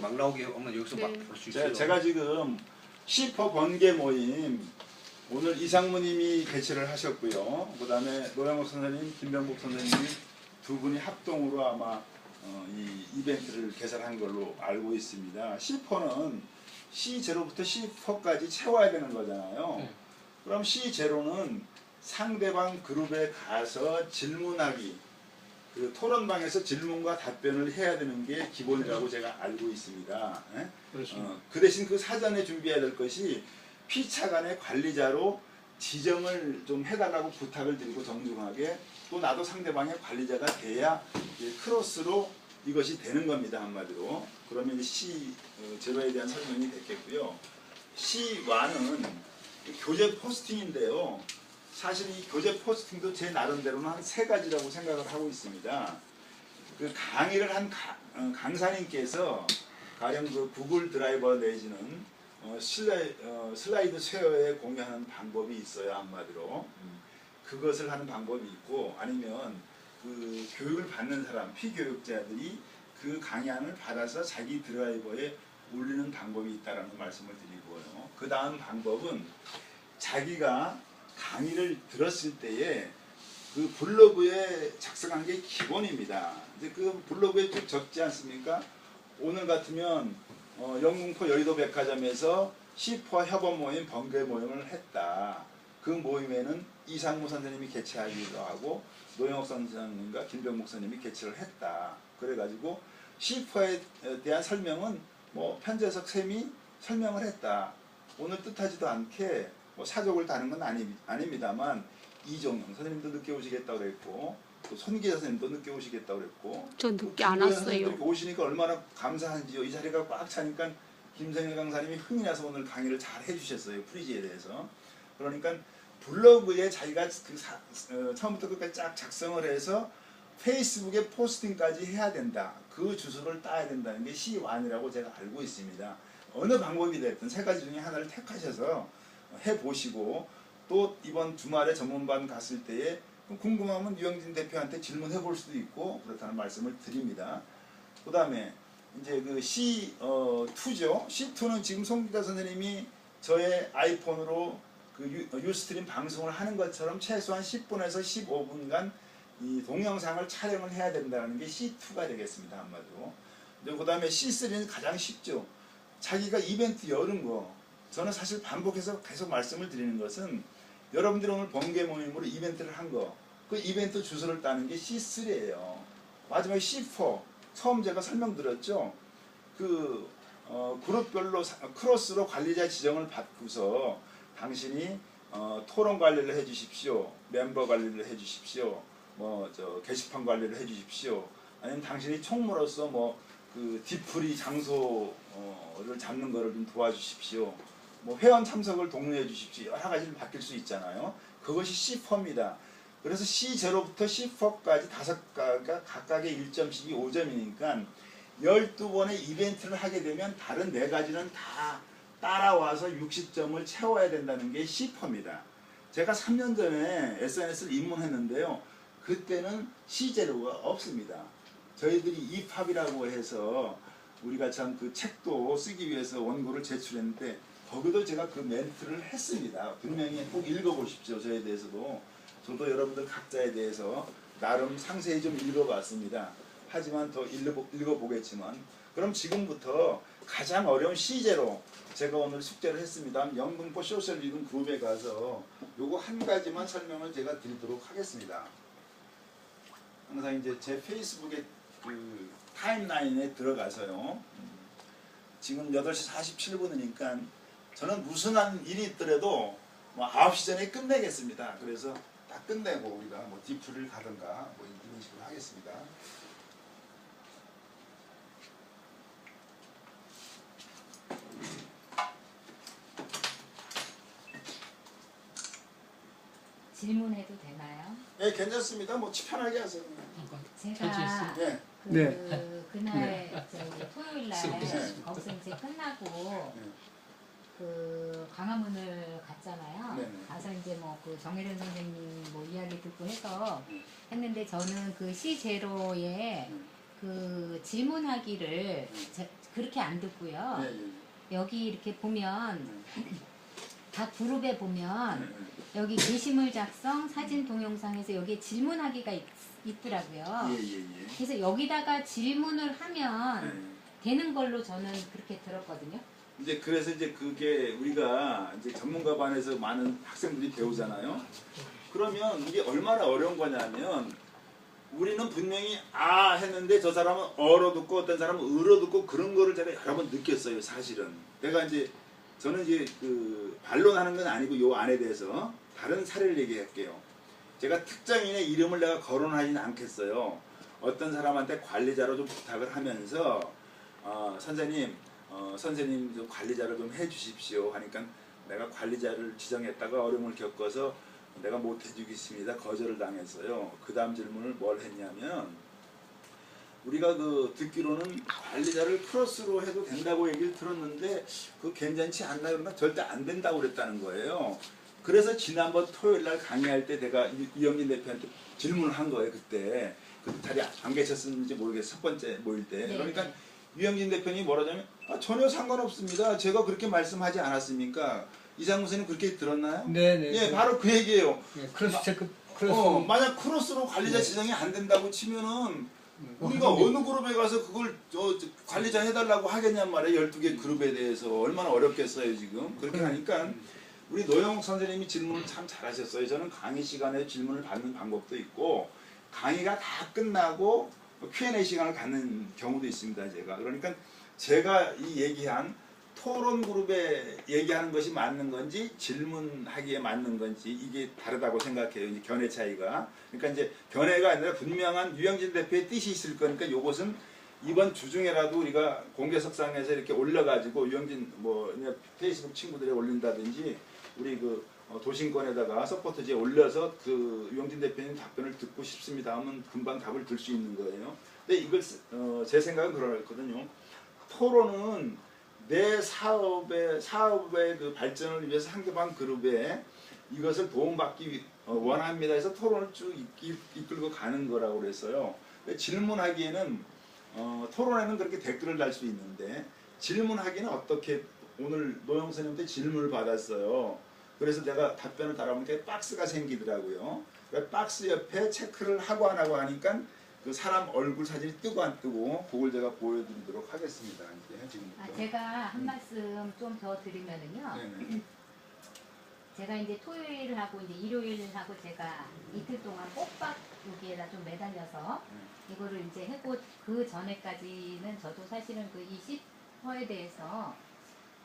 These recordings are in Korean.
막 나오게 하면 여기서 네. 막 볼 수 있어요. 제가 지금 C4 번개 모임 오늘 이상무님이 개최를 하셨고요. 그 다음에 노영욱 선생님, 김병복 선생님이 두 분이 합동으로 아마 이 이벤트를 개설한 걸로 알고 있습니다. C4는 C0부터 C4까지 채워야 되는 거잖아요. 네. 그럼 C0는 상대방 그룹에 가서 질문하기, 그 토론방에서 질문과 답변을 해야 되는 게 기본이라고 제가 알고 있습니다. 예? 그렇습니다. 그 대신 그 사전에 준비해야 될 것이 피차간의 관리자로 지정을 좀 해달라고 부탁을 드리고 정중하게, 또 나도 상대방의 관리자가 돼야 크로스로 이것이 되는 겁니다. 한마디로. 그러면 C0에 대한 설명이 됐겠고요. C1은 교재 포스팅인데요. 사실 이 교재 포스팅도 제 나름대로는 한 3가지라고 생각을 하고 있습니다. 그 강의를 한 강사님께서 가령 그 구글 드라이버 내지는 슬라이드 쉐어에 공유하는 방법이 있어요. 한마디로. 그것을 하는 방법이 있고, 아니면 그 교육을 받는 사람, 피교육자들이 그 강의안을 받아서 자기 드라이버에 올리는 방법이 있다는 말씀을 드리고요. 그 다음 방법은 자기가 강의를 들었을 때에 그 블로그에 작성한 게 기본입니다. 이제 그 블로그에 쭉 적지 않습니까? 오늘 같으면 영등포 여의도 백화점에서 C4 협업 모임, 번개 모임을 했다. 그 모임에는 이상무 선생님이 개최하기도 하고 노영욱 선생님과 김병목 선생님이 개최를 했다. 그래가지고 C4에 대한 설명은 뭐 편재석 쌤이 설명을 했다. 오늘 뜻하지도 않게 뭐 사족을 다는 건 아닙니다만 이종영 선생님도 늦게 오시겠다고 그랬고, 또 손기자 선생님도 늦게 오시겠다고 그랬고, 저 늦게 안 왔어요. 선생님들이 오시니까 얼마나 감사한지요. 이 자리가 꽉 차니까 김성일 강사님이 흥이 나서 오늘 강의를 잘 해주셨어요. 프리지에 대해서. 그러니까 블로그에 자기가 처음부터 끝까지 쫙 작성을 해서 페이스북에 포스팅까지 해야 된다. 그 주소를 따야 된다는 게 C1이라고 제가 알고 있습니다. 어느 방법이 됐든 3가지 중에 하나를 택하셔서 해보시고, 또 이번 주말에 전문반 갔을 때에 궁금하면 유영진 대표한테 질문해 볼 수도 있고 그렇다는 말씀을 드립니다. 그 다음에 이제 그 C2죠. C2는 지금 송기자 선생님이 저의 아이폰으로 그 유스트림 방송을 하는 것처럼 최소한 10분에서 15분간 이 동영상을 촬영을 해야 된다는 게 C2가 되겠습니다. 한마디로. 그 다음에 C3는 가장 쉽죠. 자기가 이벤트 여는 거. 저는 사실 반복해서 계속 말씀을 드리는 것은 여러분들이 오늘 번개 모임으로 이벤트를 한 거, 그 이벤트 주소를 따는 게 C3예요. 마지막에 C4, 처음 제가 설명드렸죠. 그 그룹별로 크로스로 관리자 지정을 받고서 당신이 토론 관리를 해주십시오, 멤버 관리를 해주십시오, 게시판 관리를 해주십시오, 아니면 당신이 총무로서 그 디프리 장소를 잡는 거를 좀 도와주십시오, 회원 참석을 독려해 주십시오. 여러 가지를 바뀔 수 있잖아요. 그것이 C4입니다. 그래서 C0부터 C4까지 5가가 각각의 1점씩이 5점이니까 12번의 이벤트를 하게 되면 다른 4가지는 다 따라와서 60점을 채워야 된다는 게 C4입니다. 제가 3년 전에 SNS를 입문했는데요. 그때는 C0가 없습니다. 저희들이 이팝이라고 해서 우리가 참 그 책도 쓰기 위해서 원고를 제출했는데 거기도 제가 그 멘트를 했습니다. 분명히 꼭 읽어보십시오. 저에 대해서도. 저도 여러분들 각자에 대해서 나름 상세히 좀 읽어봤습니다. 하지만 더 읽어보겠지만, 그럼 지금부터 가장 어려운 C0 제가 오늘 숙제를 했습니다. 영등포 소셜리듬 그룹에 가서 요거 한 가지만 설명을 제가 드리도록 하겠습니다. 항상 이제 제 페이스북에 그 타임라인에 들어가서요. 지금 8시 47분이니까 저는 무슨 일이 있더라도 9시 전에 끝내겠습니다. 그래서 딱 끝내고 우리가 디프를 가든가 이런 식으로 하겠습니다. 질문해도 되나요? 네, 괜찮습니다. 편하게 하세요. 제가 네. 그날 토요일 날 거기서 이제 끝나고 그 광화문을 갔잖아요. 네네. 가서 이제 그 정혜련 선생님 이야기 듣고 해서 했는데, 저는 그 C0에 그 질문하기를 그렇게 안 듣고요. 예, 예. 여기 이렇게 보면 각 그룹에 보면 예, 여기 게시물 작성, 사진 동영상에서 여기에 질문하기가 있더라고요. 예, 예, 예. 그래서 여기다가 질문을 하면 예. 되는 걸로 저는 그렇게 들었거든요. 이제 그래서 이제 그게 우리가 이제 전문가 반에서 많은 학생들이 배우잖아요. 그러면 이게 얼마나 어려운 거냐면 우리는 분명히 아 했는데 저 사람은 어로 듣고 어떤 사람은 으로 듣고 그런 거를 제가 여러 번 느꼈어요. 사실은 내가 이제 저는 이제 그 반론하는 건 아니고 요 안에 대해서 다른 사례를 얘기할게요. 제가 특정인의 이름을 내가 거론하지는 않겠어요. 어떤 사람한테 관리자로 좀 부탁을 하면서 선생님 좀 관리자를 좀 해주십시오 하니까 내가 관리자를 지정했다가 어려움을 겪어서 내가 못 해주겠습니다. 거절을 당했어요. 그 다음 질문을 뭘 했냐면 우리가 그 듣기로는 관리자를 크로스로 해도 된다고 얘기를 들었는데 그거 괜찮지 않나요? 그러니까 절대 안 된다고 그랬다는 거예요. 그래서 지난번 토요일 날 강의할 때 내가 이영진 대표한테 질문을 한 거예요. 그때 그 자리에 안 계셨는지 모르겠어요. 첫 번째 모일 때. 네. 그러니까 유영진 대표님이 뭐라냐면 전혀 상관없습니다. 제가 그렇게 말씀하지 않았습니까? 이상무 선생님 그렇게 들었나요? 네네. 예, 바로 그 얘기예요. 예, 크로스 체크, 크로스. 만약 크로스로 관리자 네. 지정이 안 된다고 치면은 우리가 어느 그룹에 가서 그걸 관리자 해달라고 하겠냔 말이에요. 12개 그룹에 대해서 얼마나 어렵겠어요 지금. 그렇게 하니까 우리 노영 선생님이 질문을 참 잘하셨어요. 저는 강의 시간에 질문을 받는 방법도 있고 강의가 다 끝나고 Q&A 시간을 갖는 경우도 있습니다. 그러니까 제가 이 얘기한 토론 그룹에 얘기하는 것이 맞는 건지 질문하기에 맞는 건지 이게 다르다고 생각해요. 이제 견해 차이가. 그러니까 이제 견해가 아니라 분명한 유영진 대표의 뜻이 있을 거니까 이것은 이번 주중에라도 우리가 공개석상에서 이렇게 올려가지고 유영진 뭐 페이스북 친구들에 올린다든지 우리 그 도신권에다가 서포터지에 올려서 그 유영진 대표님 답변을 듣고 싶습니다 하면 금방 답을 들 수 있는 거예요. 근데 이걸 제 생각은 그렇거든요. 토론은 내 사업의 그 발전을 위해서 상대방 그룹에 이것을 도움받기 원합니다 해서 토론을 쭉 이끌고 가는 거라고 그랬어요. 질문하기에는 토론에는 그렇게 댓글을 달 수 있는데 질문하기는 어떻게 오늘 노영 선생님한테 질문을 받았어요. 그래서 내가 답변을 달아보니까 박스가 생기더라고요. 박스 옆에 체크를 하고 안 하고 하니까 그 사람 얼굴 사진이 뜨고 안 뜨고 그걸 제가 보여드리도록 하겠습니다. 이제 지금부터. 제가 한 말씀 좀 더 드리면은요. 네네. 제가 이제 토요일하고 이제 일요일하고 제가 이틀 동안 꼭박 여기에다 좀 매달려서 이거를 이제 했고 그 전에까지는 저도 사실은 그 이 시퍼에 대해서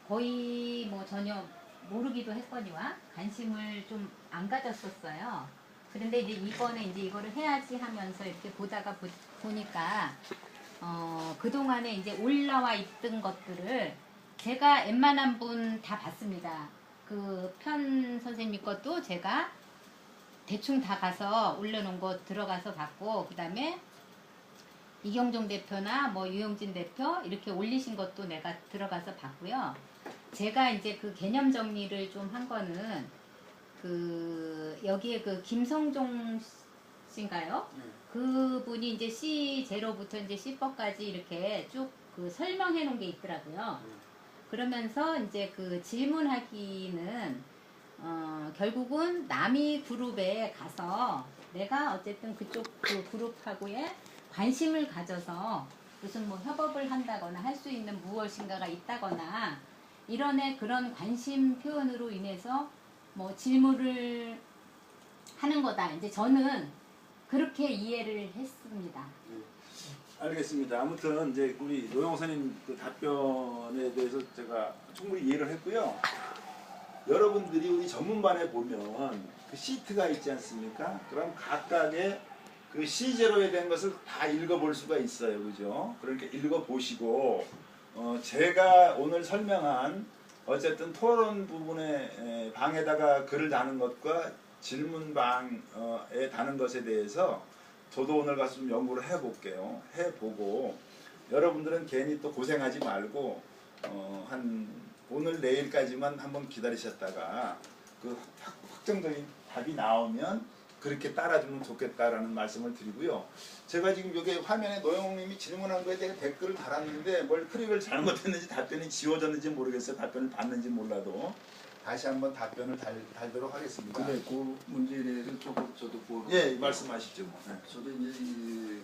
거의 뭐 전혀 모르기도 했거니와 관심을 좀 안 가졌었어요. 그런데 이제 이번에 이제 이거를 해야지 하면서 이렇게 보다가 보니까 그동안에 이제 올라와 있던 것들을 제가 웬만한 분 다 봤습니다. 그 편 선생님 것도 제가 대충 다 가서 올려놓은 거 들어가서 봤고, 그 다음에 이경종 대표나 뭐 유영진 대표 이렇게 올리신 것도 내가 들어가서 봤고요. 제가 이제 그 개념 정리를 좀 한 거는 그 여기에 그 김성종 씨인가요? 그분이 이제 C0부터 이제 C법까지 이렇게 쭉 그 설명해 놓은 게 있더라고요. 그러면서 이제 그 질문하기는 결국은 남이 그룹에 가서 내가 어쨌든 그쪽 그 그룹하고의 관심을 가져서 무슨 뭐 협업을 한다거나 할 수 있는 무엇인가가 있다거나 이런 그런 관심 표현으로 인해서 뭐 질문을 하는 거다. 이제 저는 그렇게 이해를 했습니다. 알겠습니다. 아무튼 이제 우리 노영 선생님 그 답변에 대해서 제가 충분히 이해를 했고요. 여러분들이 우리 전문반에 보면 그 시트가 있지 않습니까? 그럼 각각의 그 C0에 대한 것을 다 읽어볼 수가 있어요. 그죠? 그러니까 읽어보시고 제가 오늘 설명한 어쨌든 토론 부분의 방에다가 글을 다는 것과 질문방에 다는 것에 대해서 저도 오늘 가서 좀 연구를 해볼게요. 해보고 여러분들은 괜히 또 고생하지 말고 한 오늘 내일까지만 한번 기다리셨다가 그 확정적인 답이 나오면 그 그렇게 따라주면 좋겠다라는 말씀을 드리고요. 제가 지금 여기 화면에 노영웅님이 질문한 거에 대해 댓글을 달았는데 뭘 클릭을 잘못했는지 답변이 지워졌는지 모르겠어요. 답변을 받는지 몰라도 다시 한번 답변을 달도록 하겠습니다. 근데 그 문제에 대해서 조금 저도 보고 예, 말씀하시죠. 뭐. 네. 저도 이제 이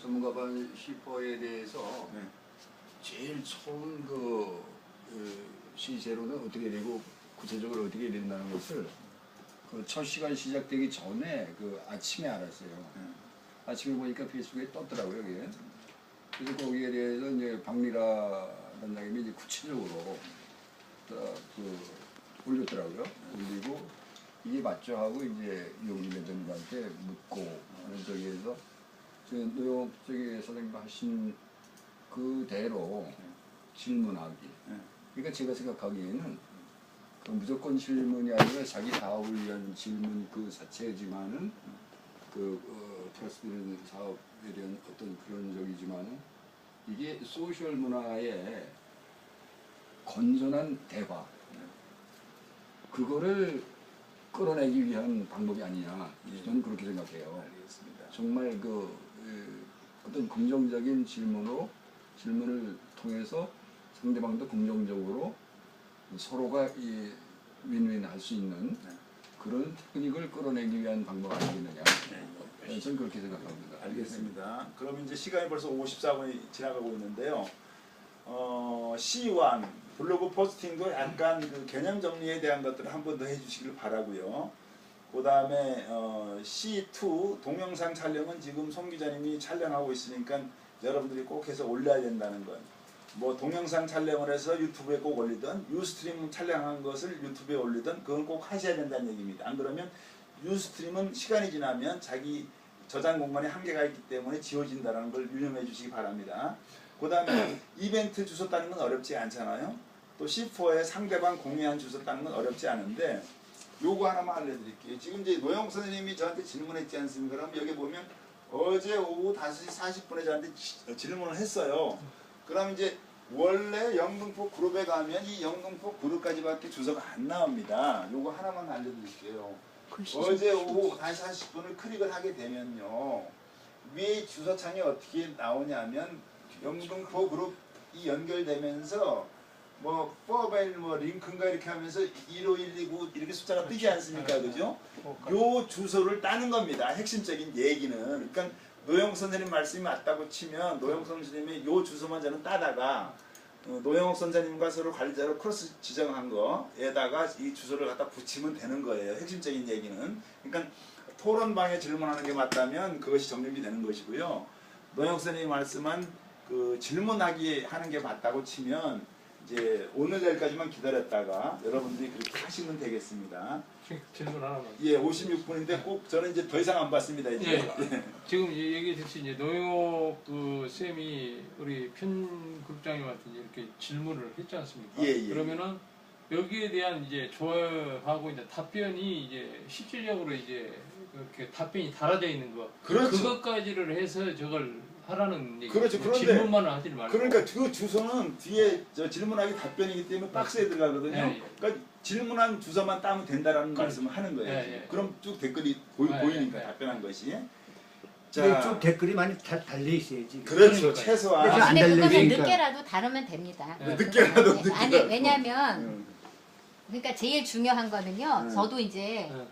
전문가반 슈퍼에 대해서 네. 제일 처음 시세로는 어떻게 되고 구체적으로 어떻게 된다는 것을 그 첫 시간 시작되기 전에 그 아침에 알았어요. 아침에 보니까 페이스북에 떴더라고요, 이게. 그래서 거기에 대해서 이제 박미라 단장님이 이제 구체적으로 올렸더라고요. 올리고 이게 맞죠 하고 이제 용기 매장님한테 묻고 하는 저기에서 노영 저기 선생님 하신 그대로 질문하기. 그러니까 제가 생각하기에는 그 무조건 질문이 아니라 자기 사업을 위한 질문 그 자체지만은 트러스트는 사업에 대한 어떤 그런 적이지만은 이게 소셜 문화의 건전한 대화 그거를 끌어내기 위한 방법이 아니냐 저는 그렇게 생각해요. 알겠습니다. 정말 어떤 긍정적인 질문을 통해서 상대방도 긍정적으로 서로가 이 윈윈 할 수 있는 그런 테크닉을 끌어내기 위한 방법 아니겠느냐. 저는 그렇게 생각합니다. 알겠습니다. 그럼 이제 시간이 벌써 54분이 지나가고 있는데요. C1 블로그 포스팅도 약간 그 개념 정리에 대한 것들을 한 번 더 해주시길 바라고요. 그 다음에 C2 동영상 촬영은 지금 송 기자님이 촬영하고 있으니까 여러분들이 꼭 해서 올려야 된다는 것. 뭐 동영상 촬영을 해서 유튜브에 꼭 올리든 유스트림 촬영한 것을 유튜브에 올리든 그건 꼭 하셔야 된다는 얘기입니다. 안 그러면 유스트림은 시간이 지나면 자기 저장 공간에 한계가 있기 때문에 지워진다는 걸 유념해 주시기 바랍니다. 그 다음에 이벤트 주소 따는 건 어렵지 않잖아요. 또 C4에 상대방 공유한 주소 따는 건 어렵지 않은데 요거 하나만 알려드릴게요. 지금 이제 노영 선생님이 저한테 질문했지 않습니까? 그럼 여기 보면 어제 오후 5시 40분에 저한테 질문을 했어요. 그럼 이제 원래 영등포 그룹에 가면 이 영등포 그룹까지밖에 주소가 안 나옵니다. 요거 하나만 알려드릴게요. 어제 오후 5시 40분을 클릭을 하게 되면요. 위에 주소창이 어떻게 나오냐면 영등포 그룹이 연결되면서 뭐 포벨 뭐 링크인가 이렇게 하면서 15129 이렇게 숫자가 뜨지 않습니까? 그죠? 요 주소를 따는 겁니다. 핵심적인 얘기는. 그러니까 노영 선생님 말씀이 맞다고 치면 노영 선생님의 요 주소만 저는 따다가 노영욱 선생님과 서로 관리자로 크로스 지정한 거에다가 이 주소를 갖다 붙이면 되는 거예요. 핵심적인 얘기는. 그러니까 토론방에 질문하는 게 맞다면 그것이 정립이 되는 것이고요. 노영욱 선생님이 말씀한 그 질문하기 하는 게 맞다고 치면 이제 오늘 내일까지만 기다렸다가 여러분들이 그렇게 하시면 되겠습니다. 질문 하나만. 예, 56분인데 꼭 저는 이제 더 이상 안 받습니다. 이제. 예. 지금 얘기해 주신 이제 노영욱 그 쌤이 우리 편국장님한테 이렇게 질문을 했지 않습니까? 예. 그러면은 여기에 대한 이제 조언하고 이제 답변이 이제 실질적으로 이제 그렇게 답변이 달아져 있는 거. 그렇죠. 그것까지를 해서 저걸 하라는 얘기. 그렇죠. 그런데 질문만을 하지 말고. 그러니까 그 주소는 뒤에 저 질문하기 답변이기 때문에 박스에 들어가거든요. 예. 그러니까 질문한 주소만 따면 된다라는 그렇죠. 말씀을 하는 거예요. 예. 그럼 쭉 댓글이 보이니까 답변한 것이. 근데 좀 댓글이 많이 달려 있어야지. 그렇죠. 그러니까요. 최소한. 안 근데 그것은 달리니까. 늦게라도 다루면 됩니다. 네. 늦게라도 아니, 늦게라도. 왜냐면 그러니까 제일 중요한 거는요. 저도 이제 예.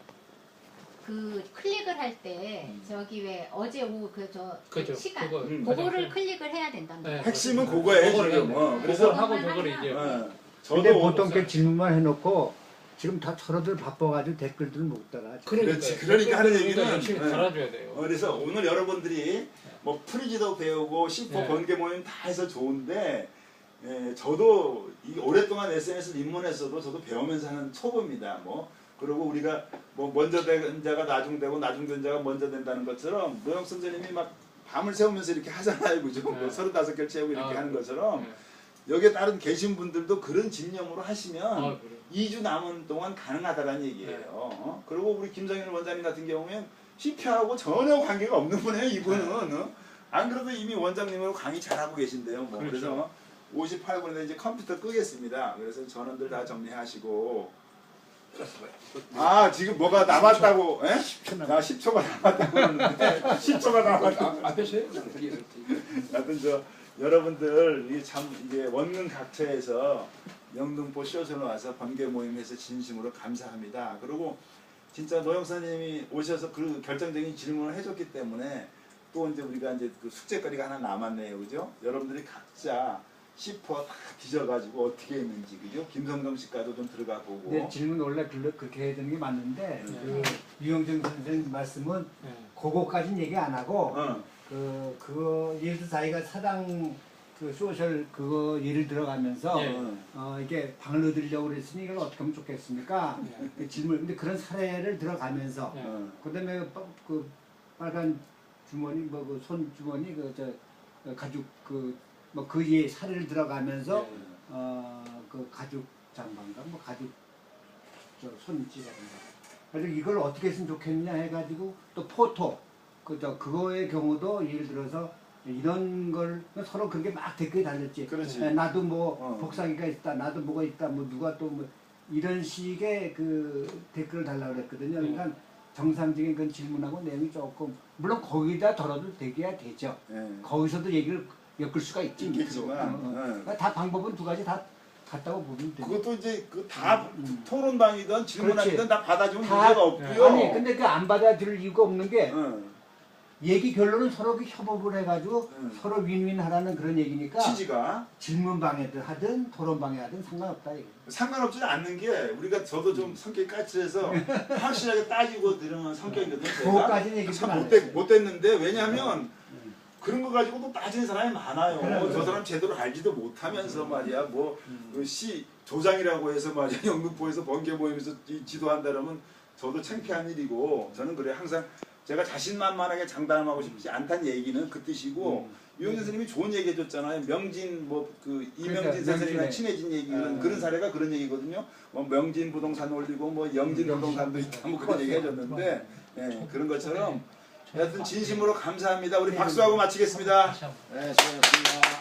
그 클릭을 할 때 저기 왜 어제 오후 그저 그죠. 시간 그거 그거를 클릭을 해야 된단 말이에요. 네. 핵심은 그거예요. 그거를 지금. 해야 돼요. 그래서 그걸 하고 저걸 이제 근데 저도 보통 그 질문만 해놓고 지금 다 서로들 바빠가지고 댓글들 못 달아. 그렇지. 그러니까 하는 얘기는 열심히 달아줘야 돼요. 그래서 오늘 여러분들이 뭐 프리지도 배우고 C4 네. 번개 모임 다 해서 좋은데 저도 이 오랫동안 SNS 입문했어도 저도 배우면서 하는 초보입니다. 뭐 그리고 우리가 뭐 먼저 된 자가 나중되고 나중된 자가 먼저 된다는 것처럼 노영 선생님이 막 밤을 새우면서 이렇게 하잖아요. 그죠? 네. 뭐 35개를 채우고 이렇게 하는 것처럼 네. 여기에 따른 계신 분들도 그런 집념으로 하시면 아, 그래요. 2주 남은 동안 가능하다는 얘기예요. 네. 그리고 우리 김성일 원장님 같은 경우는 CP하고 전혀 관계가 없는 분이에요. 이분은. 안 그래도 이미 원장님으로 강의 잘하고 계신데요. 뭐. 그렇죠. 그래서 58분에 이제 컴퓨터 끄겠습니다. 그래서 전원들 다 정리하시고 아 지금 뭐가 남았다고? 예? 나 10초가 남았다고 하는데 10초가 남았다고. 앞에서 해요? 뒤에서. 하여튼 저 여러분들 이게 참 이게 원능 각처에서 영등포 쇼선을 와서 번개 모임에서 진심으로 감사합니다. 그리고 진짜 노 형사님이 오셔서 그 결정적인 질문을 해줬기 때문에 또 이제 우리가 이제 그 숙제거리가 하나 남았네요, 그죠? 여러분들이 각자 C4 다 뒤져가지고 어떻게 했는지, 그죠? 김성경 씨과도 좀 들어가 보고. 근데 질문 원래 그렇게 해야 되는 게 맞는데 그 유영정 선생님 말씀은 네. 그거까지는 얘기 안 하고 어. 그거 예를 들어 자기가 사당 그 소셜 그거 예를 들어가면서 예. 이게 방을 얻으려고 그랬으니 이걸 어떻게 하면 좋겠습니까? 그 질문 근데 그런 사례를 들어가면서 예. 그다음에 그 빨간 주머니 뭐 그 손 주머니 그 저 가죽 그 사례를 들어가면서 그 가죽 장반가 뭐 가죽 저 손찌라든가 그래서 이걸 어떻게 했으면 좋겠냐 해가지고 또 포토 그거의 경우도 예를 들어서 이런 걸 서로 그렇게 막 댓글이 달렸지. 그렇지. 나도 뭐 복사기가 있다, 나도 뭐가 있다, 뭐 누가 또 뭐 이런 식의 그 댓글을 달라고 그랬거든요. 그러니까 정상적인 그 질문하고 내용이 조금 물론 거기다 덜어도 되게야 되죠. 예. 거기서도 얘기를 엮을 수가 있지. 있겠지만, 그러니까 다 방법은 두 가지 다 같다고 보면 돼요. 그것도 이제 그 다 토론방이든 질문하든 그렇지. 다 받아주면 다- 문제가 없고요. 아니 근데 그 안 받아들일 이유가 없는 게 응. 얘기 결론은 서로 그 협업을 해가지고 응. 서로 윈윈하라는 그런 얘기니까 취지가 질문방해든 하든 토론방해 하든 상관없다 이거. 상관없지 않는 게 우리가 저도 좀 성격이 까칠해서 확실하게 따지고 들으는 성격이거든요. 제가 그거까지는 얘기 참 안 못 됐는데 왜냐하면 그런 거 가지고 또 따지는 사람이 많아요. 그래. 저 사람 제대로 알지도 못하면서 말이야 뭐시 조장이라고 해서 말이야 영등포에서 번개 모임에서 지도한다 그러면 저도 창피한 일이고 저는 그래 항상 제가 자신만만하게 장담하고 싶지 않다는 얘기는 그 뜻이고 유영진 선생님이 좋은 얘기 해줬잖아요. 명진 뭐 그 이명진 그러니까, 선생님이랑 명진의- 친해진 얘기 그런 사례가 그런 얘기거든요. 뭐 명진 부동산 올리고 뭐 영진 부동산도 있다 뭐 그런 얘기 해줬는데 예, 그런 것처럼 하여튼 진심으로 감사합니다. 우리 박수하고 마치겠습니다. 다시 한번. 네, 수고하셨습니다.